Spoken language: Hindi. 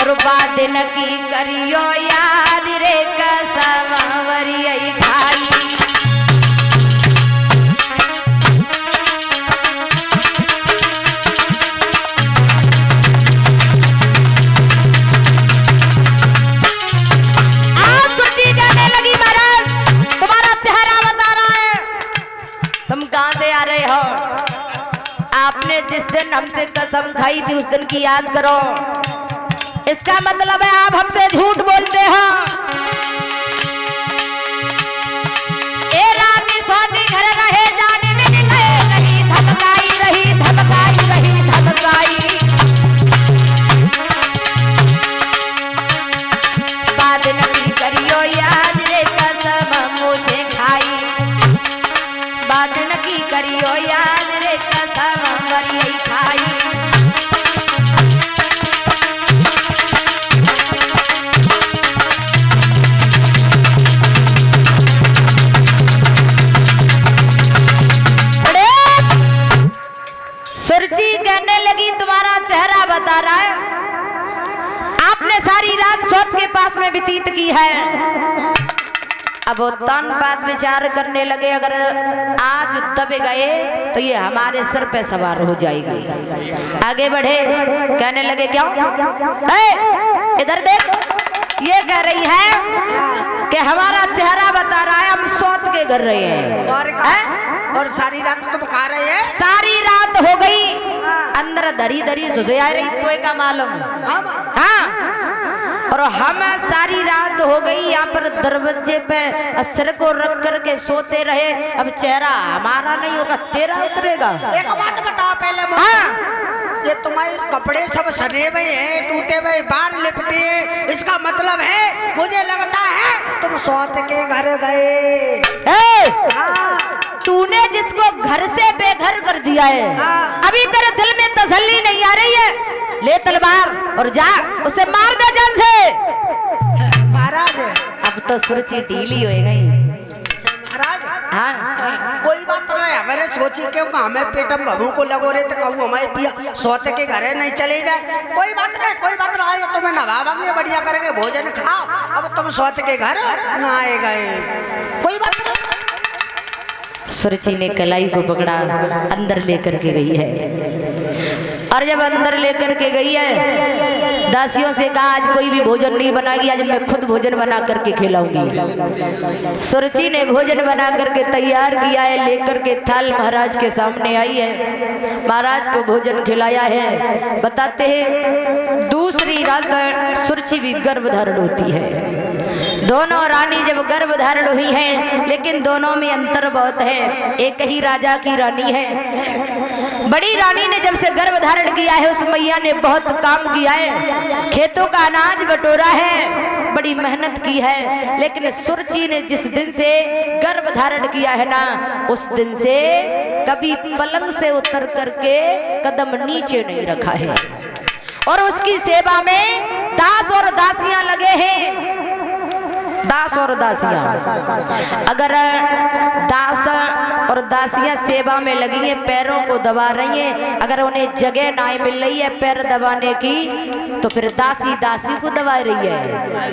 और बात न की करियो याद रे कसम वरियई खाई। आपने जिस दिन हमसे कसम खाई थी उस दिन की याद करो। इसका मतलब है आप हमसे झूठ बोलते हो। ए राती स्वाति घर रहे जाने में नहीं धमकाई रही धमकाई रही धमकाई। बात नहीं करियो याद रे कसम मुझे खाई। बात नहीं करियो याद रे कसम वरियई खाई। सुरची कहने लगी तुम्हारा चेहरा बता रहा है आपने सारी रात सोत के पास में व्यतीत की है। अब वो तन बात विचार करने लगे अगर आज दबे गए तो ये हमारे सिर पे सवार हो जाएगी। आगे बढ़े कहने लगे क्यों इधर देख ये कह रही है कि हमारा चेहरा बता रहा है हम सोत के घर रहे हैं और सारी रात तुम खा रहे हैं। सारी रात हो गई अंदर दरी दरी सुझा रही तो का मालूम। हाँ और हम सारी रात हो गई यहाँ पर दरवाजे पे सिर को रख करके सोते रहे। अब चेहरा हमारा नहीं होगा तेरा उतरेगा। एक बात बताओ पहले मुझे। हाँ? ये तुम्हारे कपड़े सब सने हुए हैं टूटे हुए बाहर लिपटे हैं इसका मतलब है मुझे लगता है तुम सोत के घर गए। हाँ। तूने जिसको घर से बेघर कर दिया है हाँ। अभी तेरे दिल में तसल्ली नहीं आ रही है। ले तलवार और जा उसे मार दे जान से। महाराज अब तो सुरची ढीली हो गई। महाराज हाँ कोई बात नहीं हमारे सोची क्यों हमें पेटम बहू को लगो रहे तो कहूँ हमारे पिया सोते के घरे नहीं चले जाए। कोई बात नहीं तुम्हें नवाबेंगे बढ़िया करेंगे भोजन खाओ। अब तुम सोते के घर ना आए गए कोई बात नहीं। सुरची ने कलाई को पकड़ा अंदर लेकर के गई है और जब अंदर लेकर के गई है दासियों से कहा आज कोई भी भोजन नहीं बनाएगी आज मैं खुद भोजन बना करके खिलाऊंगी। सुरची ने भोजन बना करके तैयार किया है लेकर के थाल महाराज के सामने आई है। महाराज को भोजन खिलाया है। बताते हैं दूसरी रात सुरची भी गर्भ धारण होती है। दोनों रानी जब गर्भ धारण हुई हैं लेकिन दोनों में अंतर बहुत है। एक ही राजा की रानी है। बड़ी रानी ने जब से गर्भ धारण किया है उस मैया ने बहुत काम किया है खेतों का अनाज बटोरा है बड़ी मेहनत की है। लेकिन सुरची ने जिस दिन से गर्भ धारण किया है ना उस दिन से कभी पलंग से उतर करके कदम नीचे नहीं रखा है। और उसकी सेवा में दास और दासियां लगे हैं। दास और दासियां अगर दास और दासियां सेवा में लगी हैं पैरों को दबा रही हैं अगर उन्हें जगह ना मिल रही है पैर दबाने की तो फिर दासी दासी को दबा रही है।